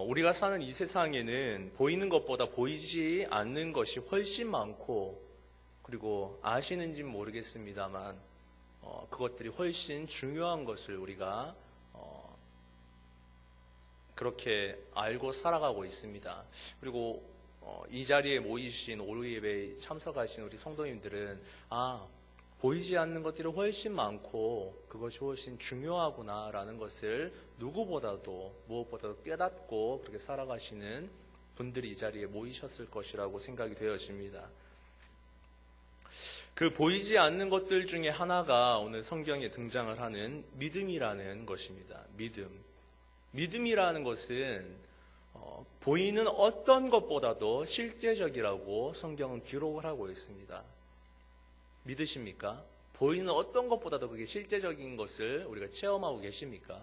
우리가 사는 이 세상에는 보이는 것보다 보이지 않는 것이 훨씬 많고, 그리고 아시는지는 모르겠습니다만 그것들이 훨씬 중요한 것을 우리가 그렇게 알고 살아가고 있습니다. 그리고 이 자리에 모이신 오후 예배에 참석하신 우리 성도님들은 보이지 않는 것들이 훨씬 많고 그것이 훨씬 중요하구나라는 것을 누구보다도 무엇보다도 깨닫고 그렇게 살아가시는 분들이 이 자리에 모이셨을 것이라고 생각이 되어집니다. 그 보이지 않는 것들 중에 하나가 오늘 성경에 등장을 하는 믿음이라는 것입니다. 믿음이라는 것은 보이는 어떤 것보다도 실제적이라고 성경은 기록을 하고 있습니다. 믿으십니까? 보이는 어떤 것보다도 그게 실제적인 것을 우리가 체험하고 계십니까?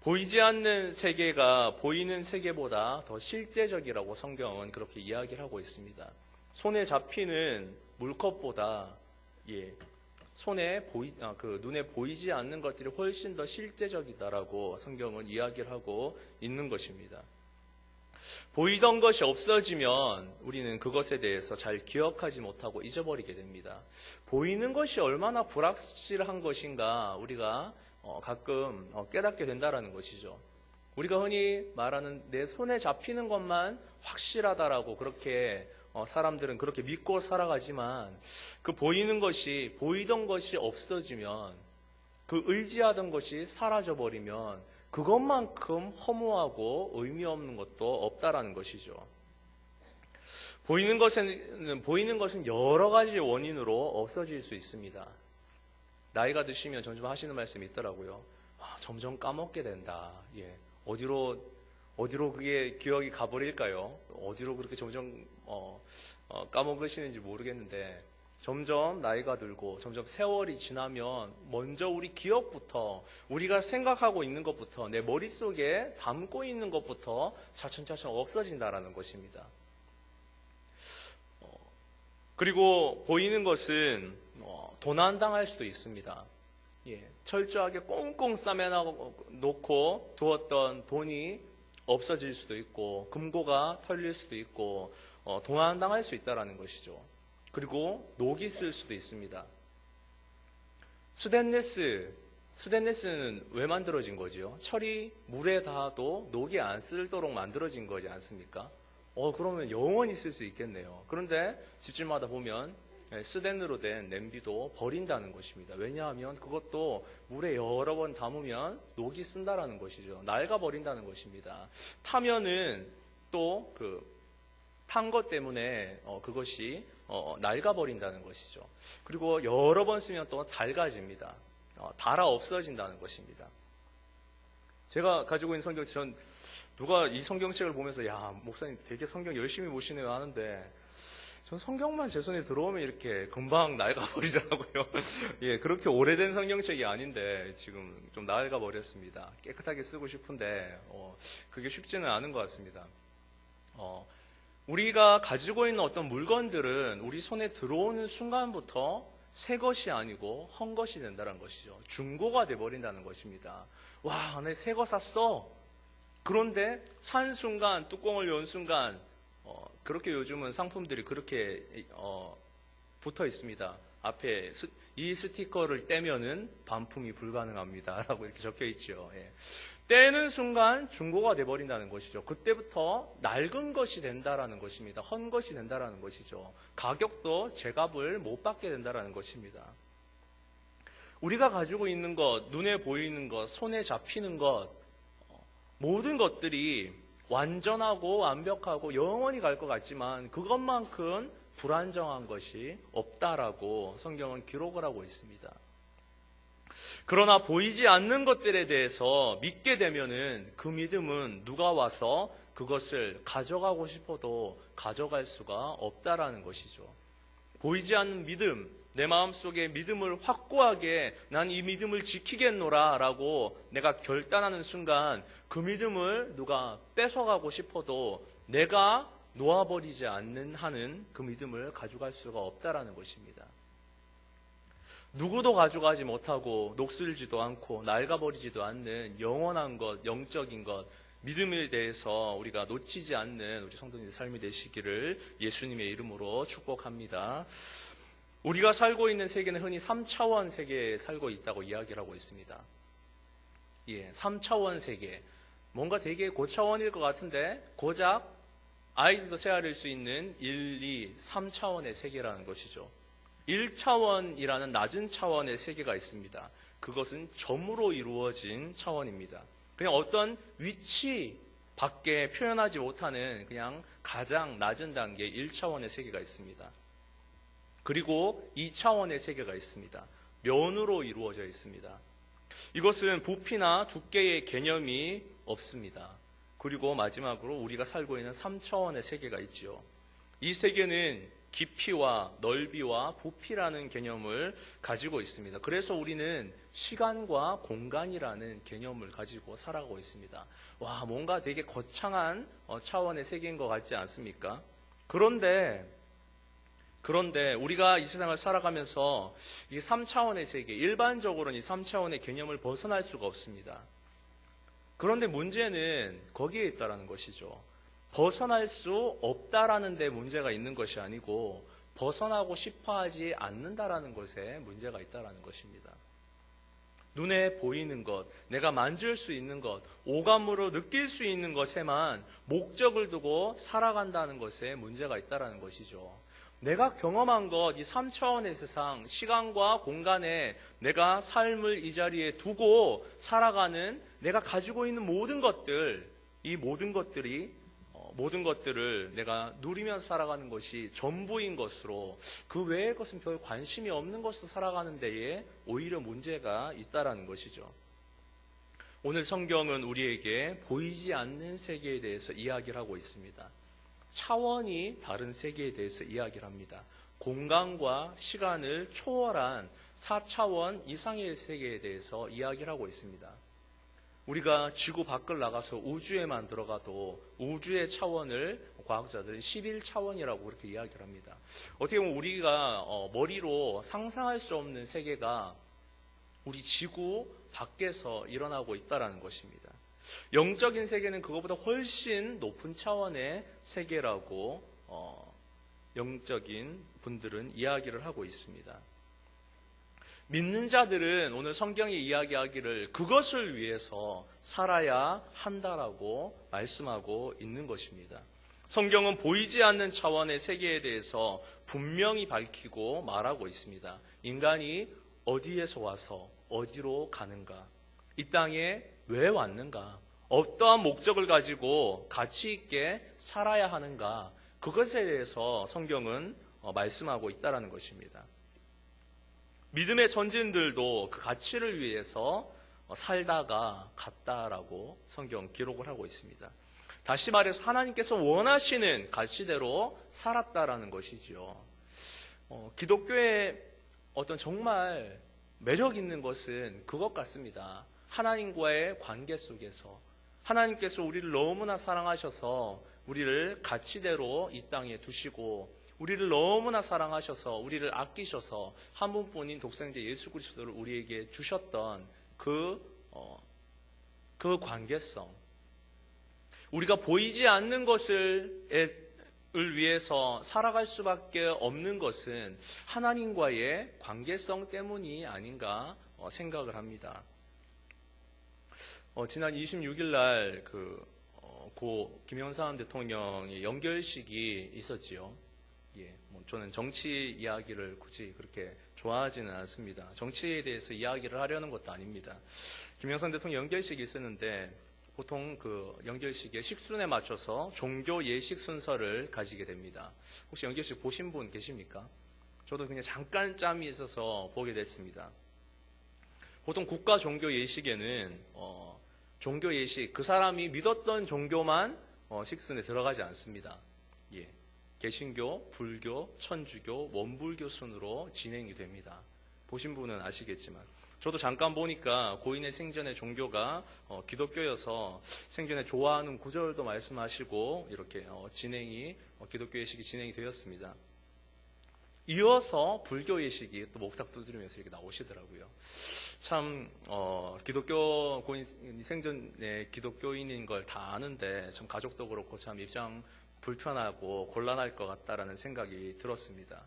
보이지 않는 세계가 보이는 세계보다 더 실제적이라고 성경은 그렇게 이야기를 하고 있습니다. 손에 잡히는 물컵보다 눈에 보이지 않는 것들이 훨씬 더 실제적이다라고 성경은 이야기를 하고 있는 것입니다. 보이던 것이 없어지면 우리는 그것에 대해서 잘 기억하지 못하고 잊어버리게 됩니다. 보이는 것이 얼마나 불확실한 것인가 우리가 가끔 깨닫게 된다라는 것이죠. 우리가 흔히 말하는 내 손에 잡히는 것만 확실하다라고 그렇게 사람들은 그렇게 믿고 살아가지만 그 보이던 것이 없어지면, 그 의지하던 것이 사라져버리면 그것만큼 허무하고 의미 없는 것도 없다라는 것이죠. 보이는 것은 여러 가지 원인으로 없어질 수 있습니다. 나이가 드시면 점점 하시는 말씀이 있더라고요. 점점 까먹게 된다. 어디로 그게 기억이 가버릴까요? 어디로 그렇게 점점 까먹으시는지 모르겠는데, 점점 나이가 들고 점점 세월이 지나면 먼저 우리 기억부터, 우리가 생각하고 있는 것부터, 내 머릿속에 담고 있는 것부터 차츰차츰 없어진다라는 것입니다. 그리고 보이는 것은 도난당할 수도 있습니다. 철저하게 꽁꽁 싸매놓고 두었던 돈이 없어질 수도 있고, 금고가 털릴 수도 있고, 도난당할 수 있다는 것이죠. 그리고 녹이 쓸 수도 있습니다. 스테인리스는 왜 만들어진 거지요? 철이 물에 닿아도 녹이 안 쓸도록 만들어진 거지 않습니까? 그러면 영원히 쓸 수 있겠네요. 그런데 집집마다 보면 스텐으로 된 냄비도 버린다는 것입니다. 왜냐하면 그것도 물에 여러 번 담으면 녹이 쓴다라는 것이죠. 낡아버린다는 것입니다. 타면은 또 탄 것 때문에 그것이 낡아버린다는 것이죠. 그리고 여러 번 쓰면 또 닳아집니다. 닳아 없어진다는 것입니다. 제가 가지고 있는 성경책, 누가 이 성경책을 보면서 목사님 되게 성경 열심히 보시네요 하는데, 전 성경만 제 손에 들어오면 이렇게 금방 낡아버리더라고요. 그렇게 오래된 성경책이 아닌데 지금 좀 낡아버렸습니다. 깨끗하게 쓰고 싶은데 그게 쉽지는 않은 것 같습니다. 우리가 가지고 있는 어떤 물건들은 우리 손에 들어오는 순간부터 새 것이 아니고 헌 것이 된다는 것이죠. 중고가 돼버린다는 것입니다. 내 새 거 샀어. 그런데 산 순간, 뚜껑을 연 순간, 그렇게 요즘은 상품들이 그렇게 붙어 있습니다. 앞에 이 스티커를 떼면은 반품이 불가능합니다 라고 이렇게 적혀 있죠. 떼는 순간 중고가 돼버린다는 것이죠. 그때부터 낡은 것이 된다라는 것입니다. 헌 것이 된다라는 것이죠. 가격도 제값을 못 받게 된다라는 것입니다. 우리가 가지고 있는 것, 눈에 보이는 것, 손에 잡히는 것, 모든 것들이 완전하고 완벽하고 영원히 갈 것 같지만 그것만큼 불안정한 것이 없다라고 성경은 기록을 하고 있습니다. 그러나 보이지 않는 것들에 대해서 믿게 되면은 그 믿음은 누가 와서 그것을 가져가고 싶어도 가져갈 수가 없다라는 것이죠. 보이지 않는 믿음, 내 마음속에 믿음을 확고하게 난 이 믿음을 지키겠노라 라고 내가 결단하는 순간 그 믿음을 누가 뺏어가고 싶어도 내가 놓아버리지 않는 한은 그 믿음을 가져갈 수가 없다라는 것입니다. 누구도 가져가지 못하고 녹슬지도 않고 낡아버리지도 않는 영원한 것, 영적인 것, 믿음에 대해서 우리가 놓치지 않는 우리 성도님의 삶이 되시기를 예수님의 이름으로 축복합니다. 우리가 살고 있는 세계는 흔히 3차원 세계에 살고 있다고 이야기를 하고 있습니다. 3차원 세계. 뭔가 되게 고차원일 것 같은데 고작 아이들도 헤아릴 수 있는 1, 2, 3차원의 세계라는 것이죠. 1차원이라는 낮은 차원의 세계가 있습니다. 그것은 점으로 이루어진 차원입니다. 그냥 어떤 위치 밖에 표현하지 못하는 그냥 가장 낮은 단계 1차원의 세계가 있습니다. 그리고 2차원의 세계가 있습니다. 면으로 이루어져 있습니다. 이것은 부피나 두께의 개념이 없습니다. 그리고 마지막으로 우리가 살고 있는 3차원의 세계가 있죠. 이 세계는 깊이와 넓이와 부피라는 개념을 가지고 있습니다. 그래서 우리는 시간과 공간이라는 개념을 가지고 살아가고 있습니다. 와, 뭔가 되게 거창한 차원의 세계인 것 같지 않습니까? 그런데 우리가 이 세상을 살아가면서 이 3차원의 세계, 일반적으로는 이 3차원의 개념을 벗어날 수가 없습니다. 그런데 문제는 거기에 있다는 것이죠. 벗어날 수 없다라는 데 문제가 있는 것이 아니고 벗어나고 싶어 하지 않는다라는 것에 문제가 있다는 것입니다. 눈에 보이는 것, 내가 만질 수 있는 것, 오감으로 느낄 수 있는 것에만 목적을 두고 살아간다는 것에 문제가 있다는 것이죠. 내가 경험한 것, 이 3차원의 세상, 시간과 공간에 내가 삶을 이 자리에 두고 살아가는 내가 가지고 있는 모든 것들, 이 모든 것들을 내가 누리면서 살아가는 것이 전부인 것으로 그 외의 것은 별 관심이 없는 것으로 살아가는 데에 오히려 문제가 있다는 것이죠. 오늘 성경은 우리에게 보이지 않는 세계에 대해서 이야기를 하고 있습니다. 차원이 다른 세계에 대해서 이야기를 합니다. 공간과 시간을 초월한 4차원 이상의 세계에 대해서 이야기를 하고 있습니다. 우리가 지구 밖을 나가서 우주에만 들어가도 우주의 차원을 과학자들은 11차원이라고 그렇게 이야기를 합니다. 어떻게 보면 우리가 머리로 상상할 수 없는 세계가 우리 지구 밖에서 일어나고 있다는 것입니다. 영적인 세계는 그것보다 훨씬 높은 차원의 세계라고 영적인 분들은 이야기를 하고 있습니다. 믿는 자들은 오늘 성경이 이야기하기를 그것을 위해서 살아야 한다라고 말씀하고 있는 것입니다. 성경은 보이지 않는 차원의 세계에 대해서 분명히 밝히고 말하고 있습니다. 인간이 어디에서 와서 어디로 가는가? 이 땅에 왜 왔는가? 어떠한 목적을 가지고 가치 있게 살아야 하는가? 그것에 대해서 성경은 말씀하고 있다는 것입니다. 믿음의 선진들도 그 가치를 위해서 살다가 갔다라고 성경 기록을 하고 있습니다. 다시 말해서 하나님께서 원하시는 가치대로 살았다라는 것이죠. 기독교의 어떤 정말 매력 있는 것은 그것 같습니다. 하나님과의 관계 속에서 하나님께서 우리를 너무나 사랑하셔서 우리를 가치대로 이 땅에 두시고 우리를 너무나 사랑하셔서 우리를 아끼셔서 한 분뿐인 독생자 예수 그리스도를 우리에게 주셨던 그 관계성, 우리가 보이지 않는 것을 위해서 살아갈 수밖에 없는 것은 하나님과의 관계성 때문이 아닌가 생각을 합니다. 지난 26일 날 고 김영삼 대통령의 연결식이 있었지요. 저는 정치 이야기를 굳이 그렇게 좋아하지는 않습니다. 정치에 대해서 이야기를 하려는 것도 아닙니다. 김영삼 대통령 연결식이 있었는데 보통 그 연결식의 식순에 맞춰서 종교 예식 순서를 가지게 됩니다. 혹시 연결식 보신 분 계십니까? 저도 그냥 잠깐 짬이 있어서 보게 됐습니다. 보통 국가 종교 예식에는 종교 예식, 그 사람이 믿었던 종교만 식순에 들어가지 않습니다. 개신교, 불교, 천주교, 원불교 순으로 진행이 됩니다. 보신 분은 아시겠지만 저도 잠깐 보니까 고인의 생전의 종교가 기독교여서 생전에 좋아하는 구절도 말씀하시고 이렇게 기독교 예식이 진행이 되었습니다. 이어서 불교 예식이 또 목탁 두드리면서 이렇게 나오시더라고요. 참 기독교 생전에 기독교인인 걸 다 아는데 참 가족도 그렇고 참 입장 불편하고 곤란할 것 같다라는 생각이 들었습니다.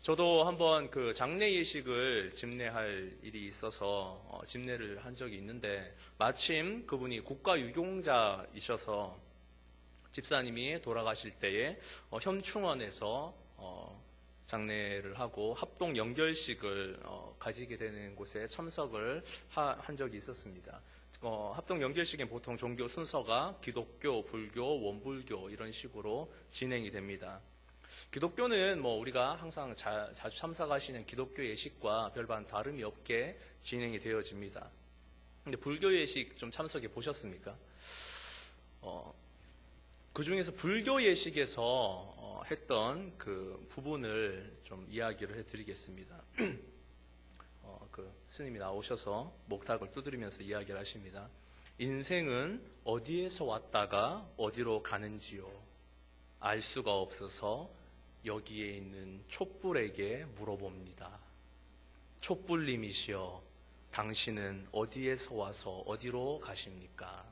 저도 한번 그 장례 예식을 집례할 일이 있어서 집례를 한 적이 있는데 마침 그분이 국가유공자이셔서 집사님이 돌아가실 때에 현충원에서 장례를 하고 합동 연결식을 가지게 되는 곳에 참석을 한 적이 있었습니다. 합동 연결식엔 보통 종교 순서가 기독교, 불교, 원불교 이런 식으로 진행이 됩니다. 기독교는 우리가 항상 자주 참석하시는 기독교 예식과 별반 다름이 없게 진행이 되어집니다. 근데 불교 예식 좀 참석해 보셨습니까? 그 중에서 불교 예식에서 했던 그 부분을 좀 이야기를 해드리겠습니다. 그 스님이 나오셔서 목탁을 두드리면서 이야기를 하십니다. 인생은 어디에서 왔다가 어디로 가는지요? 알 수가 없어서 여기에 있는 촛불에게 물어봅니다. 촛불님이시여, 당신은 어디에서 와서 어디로 가십니까?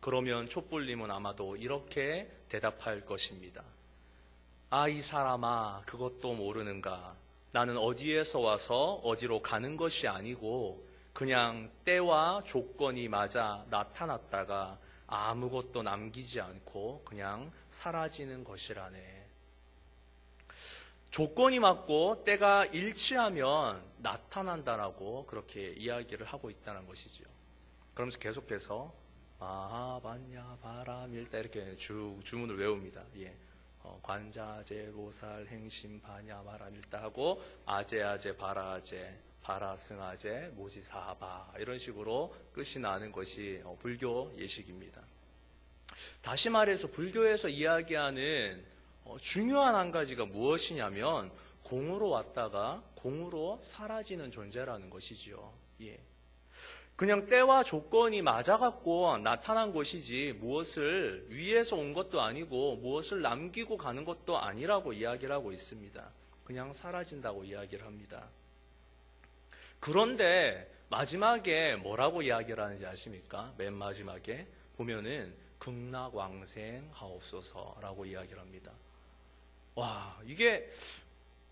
그러면 촛불님은 아마도 이렇게 대답할 것입니다. 아, 이 사람아, 그것도 모르는가? 나는 어디에서 와서 어디로 가는 것이 아니고 그냥 때와 조건이 맞아 나타났다가 아무것도 남기지 않고 그냥 사라지는 것이라네. 조건이 맞고 때가 일치하면 나타난다라고 그렇게 이야기를 하고 있다는 것이죠. 그러면서 계속해서 아하, 반야, 바람, 일다 이렇게 주문을 외웁니다. 예. 관자재, 로살, 행심, 반야, 바람, 일다 하고 아재, 바라아재, 바라승아재, 모지사하바 이런 식으로 끝이 나는 것이 불교 예식입니다. 다시 말해서 불교에서 이야기하는 중요한 한 가지가 무엇이냐면 공으로 왔다가 공으로 사라지는 존재라는 것이지요. 예. 그냥 때와 조건이 맞아갖고 나타난 것이지 무엇을 위에서 온 것도 아니고 무엇을 남기고 가는 것도 아니라고 이야기를 하고 있습니다. 그냥 사라진다고 이야기를 합니다. 그런데 마지막에 뭐라고 이야기를 하는지 아십니까? 맨 마지막에 보면은 극락왕생하옵소서라고 이야기를 합니다. 와, 이게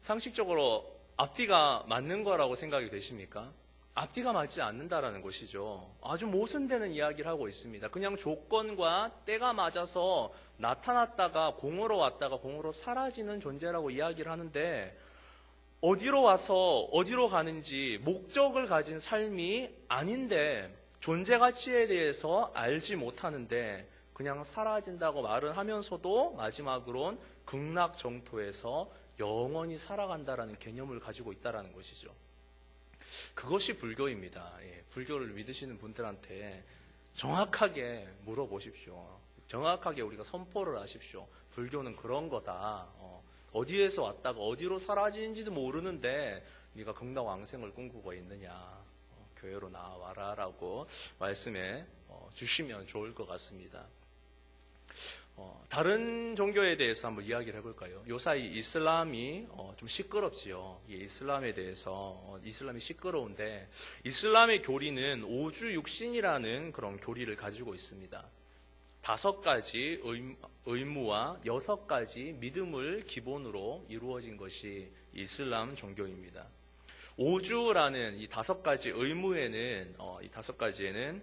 상식적으로 앞뒤가 맞는 거라고 생각이 되십니까? 앞뒤가 맞지 않는다라는 것이죠. 아주 모순되는 이야기를 하고 있습니다. 그냥 조건과 때가 맞아서 나타났다가 공으로 왔다가 공으로 사라지는 존재라고 이야기를 하는데 어디로 와서 어디로 가는지 목적을 가진 삶이 아닌데 존재 가치에 대해서 알지 못하는데 그냥 사라진다고 말은 하면서도 마지막으론 극락 정토에서 영원히 살아간다라는 개념을 가지고 있다라는 것이죠. 그것이 불교입니다. 예, 불교를 믿으시는 분들한테 정확하게 물어보십시오. 정확하게 우리가 선포를 하십시오. 불교는 그런 거다. 어디에서 왔다가 어디로 사라지는지도 모르는데 네가 극락왕생을 꿈꾸고 있느냐. 교회로 나와라 라고 말씀해 주시면 좋을 것 같습니다. 다른 종교에 대해서 한번 이야기를 해볼까요? 요사이 이슬람이 좀 시끄럽지요. 예, 이슬람에 대해서 이슬람이 시끄러운데 이슬람의 교리는 오주육신이라는 그런 교리를 가지고 있습니다. 5가지 의무와 6가지 믿음을 기본으로 이루어진 것이 이슬람 종교입니다. 오주라는 이 5가지 의무에는 이 5가지에는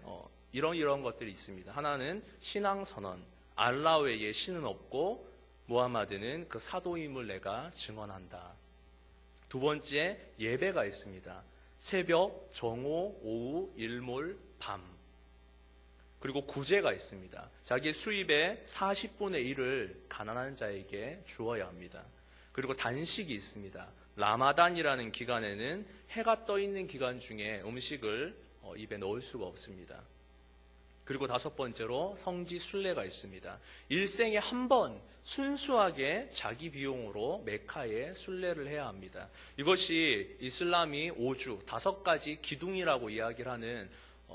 이런 것들이 있습니다. 하나는 신앙선언. 알라 외에 신은 없고 무하마드는 그 사도임을 내가 증언한다. 2번째 예배가 있습니다. 새벽, 정오, 오후, 일몰, 밤. 그리고 구제가 있습니다. 자기의 수입의 40분의 1을 가난한 자에게 주어야 합니다. 그리고 단식이 있습니다. 라마단이라는 기간에는 해가 떠 있는 기간 중에 음식을 입에 넣을 수가 없습니다. 그리고 5번째로 성지 순례가 있습니다. 일생에 한 번 순수하게 자기 비용으로 메카에 순례를 해야 합니다. 이것이 이슬람이 오주 5가지 기둥이라고 이야기를 하는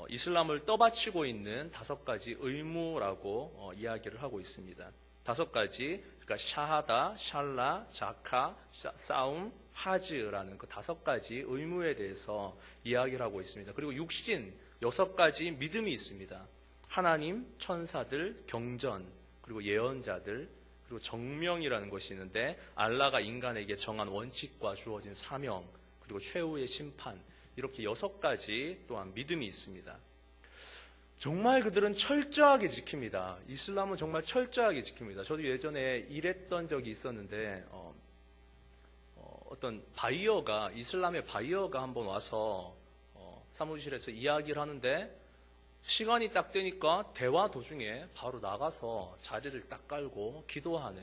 이슬람을 떠받치고 있는 5가지 의무라고 이야기를 하고 있습니다. 5가지, 그러니까 샤하다, 샬라, 자카, 싸움, 하즈라는 그 5가지 의무에 대해서 이야기를 하고 있습니다. 그리고 육신 6가지 믿음이 있습니다. 하나님, 천사들, 경전, 그리고 예언자들, 그리고 정명이라는 것이 있는데 알라가 인간에게 정한 원칙과 주어진 사명, 그리고 최후의 심판, 이렇게 6가지 또한 믿음이 있습니다. 정말 그들은 철저하게 지킵니다. 이슬람은 정말 철저하게 지킵니다. 저도 예전에 일했던 적이 있었는데 어떤 바이어가, 이슬람의 바이어가 한번 와서 사무실에서 이야기를 하는데 시간이 딱 되니까 대화 도중에 바로 나가서 자리를 딱 깔고 기도하는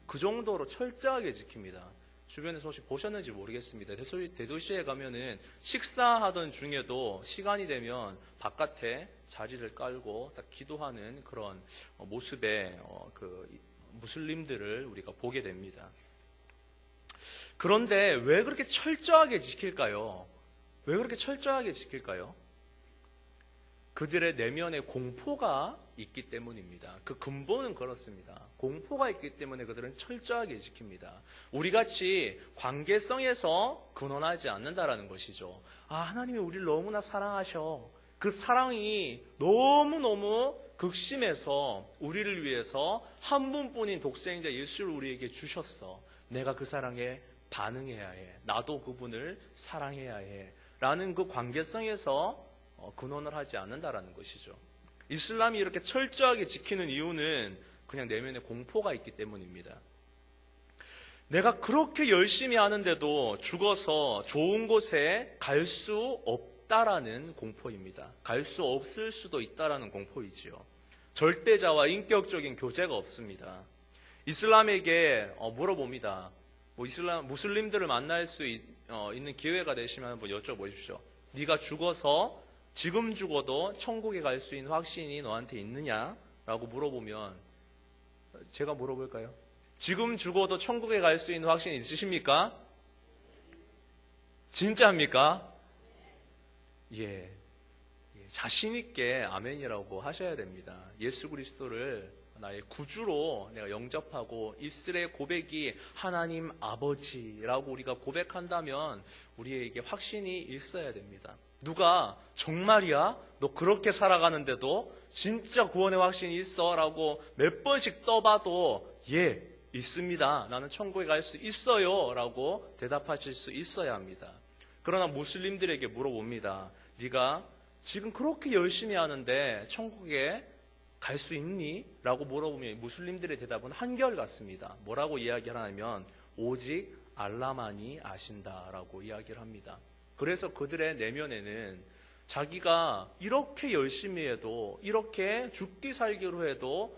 그 정도로 철저하게 지킵니다. 주변에서 혹시 보셨는지 모르겠습니다. 대도시에 가면은 식사하던 중에도 시간이 되면 바깥에 자리를 깔고 딱 기도하는 그런 모습의 그 무슬림들을 우리가 보게 됩니다. 그런데 왜 그렇게 철저하게 지킬까요? 왜 그렇게 철저하게 지킬까요? 그들의 내면에 공포가 있기 때문입니다. 그 근본은 그렇습니다. 공포가 있기 때문에 그들은 철저하게 지킵니다. 우리같이 관계성에서 근원하지 않는다라는 것이죠. 하나님이 우리를 너무나 사랑하셔. 그 사랑이 너무너무 극심해서 우리를 위해서 한 분뿐인 독생자 예수를 우리에게 주셨어. 내가 그 사랑에 반응해야 해. 나도 그분을 사랑해야 해. 라는 그 관계성에서 근원을 하지 않는다라는 것이죠. 이슬람이 이렇게 철저하게 지키는 이유는 그냥 내면에 공포가 있기 때문입니다. 내가 그렇게 열심히 하는데도 죽어서 좋은 곳에 갈 수 없다라는 공포입니다. 갈 수 없을 수도 있다라는 공포이지요. 절대자와 인격적인 교제가 없습니다. 이슬람에게 물어봅니다. 무슬림들을 만날 수 있는 기회가 되시면 한번 여쭤보십시오. 네가 죽어서 지금 죽어도 천국에 갈 수 있는 확신이 너한테 있느냐라고 물어보면 제가 물어볼까요? 지금 죽어도 천국에 갈 수 있는 확신이 있으십니까? 진짜입니까? 예. 자신 있게 아멘이라고 하셔야 됩니다. 예수 그리스도를 나의 구주로 내가 영접하고 입술의 고백이 하나님 아버지라고 우리가 고백한다면 우리에게 확신이 있어야 됩니다. 누가 정말이야? 너 그렇게 살아가는데도 진짜 구원의 확신이 있어? 라고 몇 번씩 떠봐도 예, 있습니다. 나는 천국에 갈 수 있어요. 라고 대답하실 수 있어야 합니다. 그러나 무슬림들에게 물어봅니다. 네가 지금 그렇게 열심히 하는데 천국에 갈 수 있니? 라고 물어보면 무슬림들의 대답은 한결같습니다. 뭐라고 이야기를 하냐면 오직 알라만이 아신다라고 이야기를 합니다. 그래서 그들의 내면에는 자기가 이렇게 열심히 해도 이렇게 죽기 살기로 해도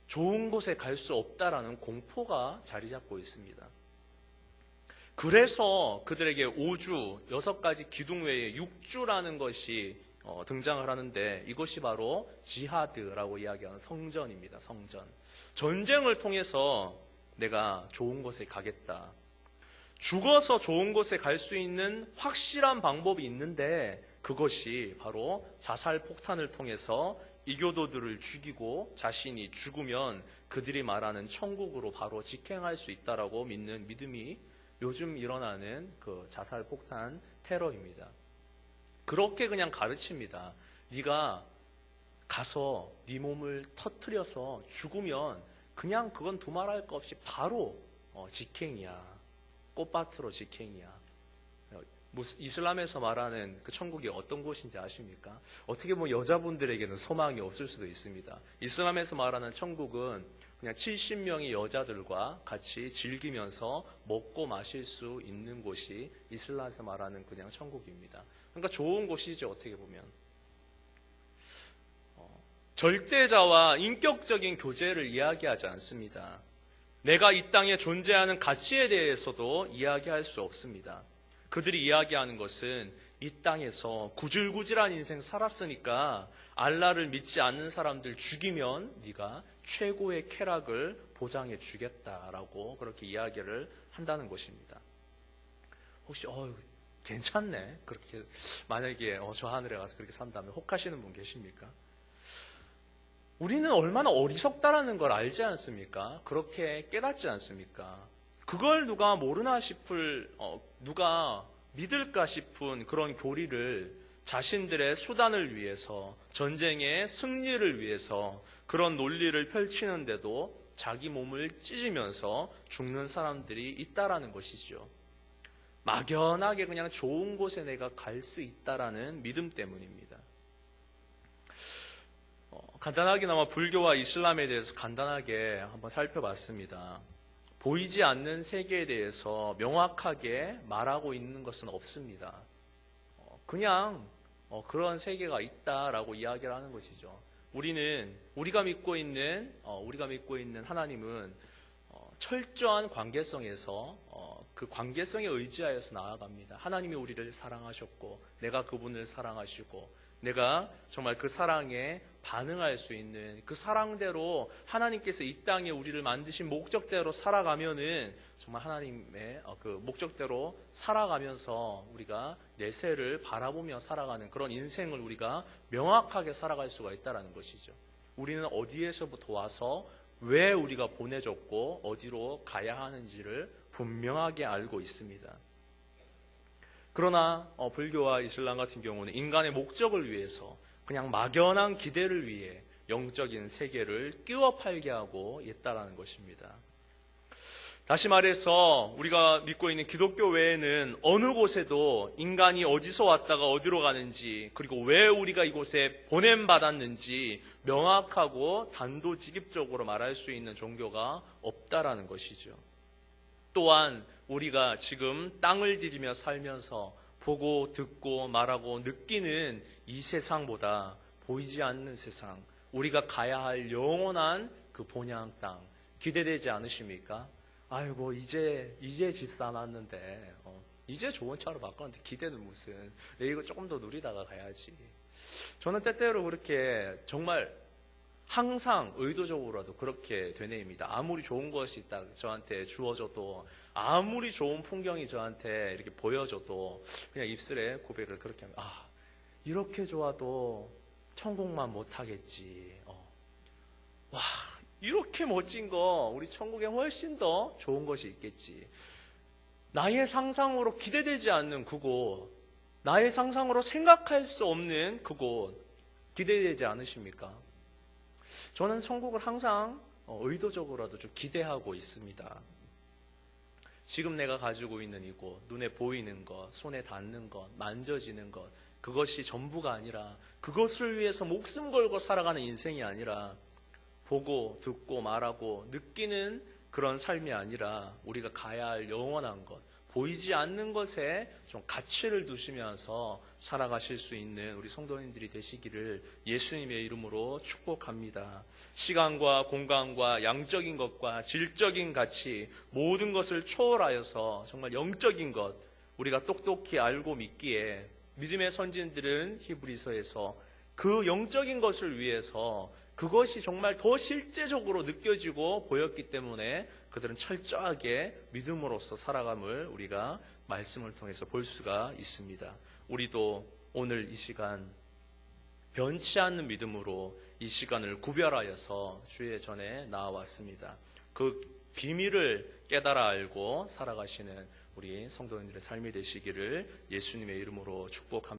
좋은 곳에 갈 수 없다라는 공포가 자리 잡고 있습니다. 그래서 그들에게 5주, 6가지 기둥 외에 6주라는 것이 등장을 하는데 이것이 바로 지하드라고 이야기하는 성전입니다. 성전. 전쟁을 통해서 내가 좋은 곳에 가겠다. 죽어서 좋은 곳에 갈 수 있는 확실한 방법이 있는데 그것이 바로 자살 폭탄을 통해서 이교도들을 죽이고 자신이 죽으면 그들이 말하는 천국으로 바로 직행할 수 있다라고 믿는 믿음이 요즘 일어나는 그 자살 폭탄 테러입니다. 그렇게 그냥 가르칩니다. 네가 가서 네 몸을 터뜨려서 죽으면 그냥 그건 두말할 거 없이 바로 직행이야. 꽃밭으로 직행이야. 이슬람에서 말하는 그 천국이 어떤 곳인지 아십니까? 어떻게 보면 여자분들에게는 소망이 없을 수도 있습니다. 이슬람에서 말하는 천국은 그냥 70명의 여자들과 같이 즐기면서 먹고 마실 수 있는 곳이 이슬람에서 말하는 그냥 천국입니다. 그러니까 좋은 곳이죠, 어떻게 보면. 절대자와 인격적인 교제를 이야기하지 않습니다. 내가 이 땅에 존재하는 가치에 대해서도 이야기할 수 없습니다. 그들이 이야기하는 것은 이 땅에서 구질구질한 인생 살았으니까 알라를 믿지 않는 사람들 죽이면 네가 최고의 쾌락을 보장해 주겠다라고 그렇게 이야기를 한다는 것입니다. 혹시 괜찮네. 그렇게 만약에 저 하늘에 가서 그렇게 산다면 혹하시는 분 계십니까? 우리는 얼마나 어리석다라는 걸 알지 않습니까? 그렇게 깨닫지 않습니까? 그걸 누가 모르나 누가 믿을까 싶은 그런 교리를 자신들의 수단을 위해서, 전쟁의 승리를 위해서 그런 논리를 펼치는데도 자기 몸을 찢으면서 죽는 사람들이 있다라는 것이죠. 막연하게 그냥 좋은 곳에 내가 갈 수 있다라는 믿음 때문입니다. 간단하게나마 불교와 이슬람에 대해서 간단하게 한번 살펴봤습니다. 보이지 않는 세계에 대해서 명확하게 말하고 있는 것은 없습니다. 그냥 그런 세계가 있다라고 이야기를 하는 것이죠. 우리가 믿고 있는 하나님은 철저한 관계성에서 그 관계성에 의지하여서 나아갑니다. 하나님이 우리를 사랑하셨고, 내가 그분을 사랑하시고, 내가 정말 그 사랑에 반응할 수 있는 그 사랑대로 하나님께서 이 땅에 우리를 만드신 목적대로 살아가면은 정말 하나님의 그 목적대로 살아가면서 우리가 내세를 바라보며 살아가는 그런 인생을 우리가 명확하게 살아갈 수가 있다는 것이죠. 우리는 어디에서부터 와서 왜 우리가 보내졌고 어디로 가야 하는지를 분명하게 알고 있습니다. 그러나 불교와 이슬람 같은 경우는 인간의 목적을 위해서 그냥 막연한 기대를 위해 영적인 세계를 끼워 팔게 하고 있다는 것입니다. 다시 말해서 우리가 믿고 있는 기독교 외에는 어느 곳에도 인간이 어디서 왔다가 어디로 가는지, 그리고 왜 우리가 이곳에 보냄받았는지 명확하고 단도직입적으로 말할 수 있는 종교가 없다라는 것이죠. 또한 우리가 지금 땅을 디디며 살면서 보고 듣고 말하고 느끼는 이 세상보다 보이지 않는 세상, 우리가 가야 할 영원한 그 본향 땅 기대되지 않으십니까? 아이고 이제 집 사놨는데 이제 좋은 차로 바꿨는데 기대는 무슨, 이거 조금 더 누리다가 가야지. 저는 때때로 그렇게 정말 항상 의도적으로라도 그렇게 되뇌입니다. 아무리 좋은 것이 딱 저한테 주어져도, 아무리 좋은 풍경이 저한테 이렇게 보여져도 그냥 입술에 고백을 그렇게 하면, 이렇게 좋아도 천국만 못하겠지. 와, 이렇게 멋진 거 우리 천국에 훨씬 더 좋은 것이 있겠지. 나의 상상으로 기대되지 않는 그곳, 나의 상상으로 생각할 수 없는 그곳 기대되지 않으십니까? 저는 천국을 항상 의도적으로라도 좀 기대하고 있습니다. 지금 내가 가지고 있는 이곳, 눈에 보이는 것, 손에 닿는 것, 만져지는 것, 그것이 전부가 아니라, 그것을 위해서 목숨 걸고 살아가는 인생이 아니라, 보고 듣고 말하고 느끼는 그런 삶이 아니라 우리가 가야 할 영원한 것, 보이지 않는 것에 좀 가치를 두시면서 살아가실 수 있는 우리 성도님들이 되시기를 예수님의 이름으로 축복합니다. 시간과 공간과 양적인 것과 질적인 가치, 모든 것을 초월하여서 정말 영적인 것, 우리가 똑똑히 알고 믿기에 믿음의 선진들은 히브리서에서 그 영적인 것을 위해서 그것이 정말 더 실제적으로 느껴지고 보였기 때문에 그들은 철저하게 믿음으로써 살아감을 우리가 말씀을 통해서 볼 수가 있습니다. 우리도 오늘 이 시간 변치 않는 믿음으로 이 시간을 구별하여서 주의 전에 나와왔습니다. 그 비밀을 깨달아 알고 살아가시는 우리 성도님들의 삶이 되시기를 예수님의 이름으로 축복합니다.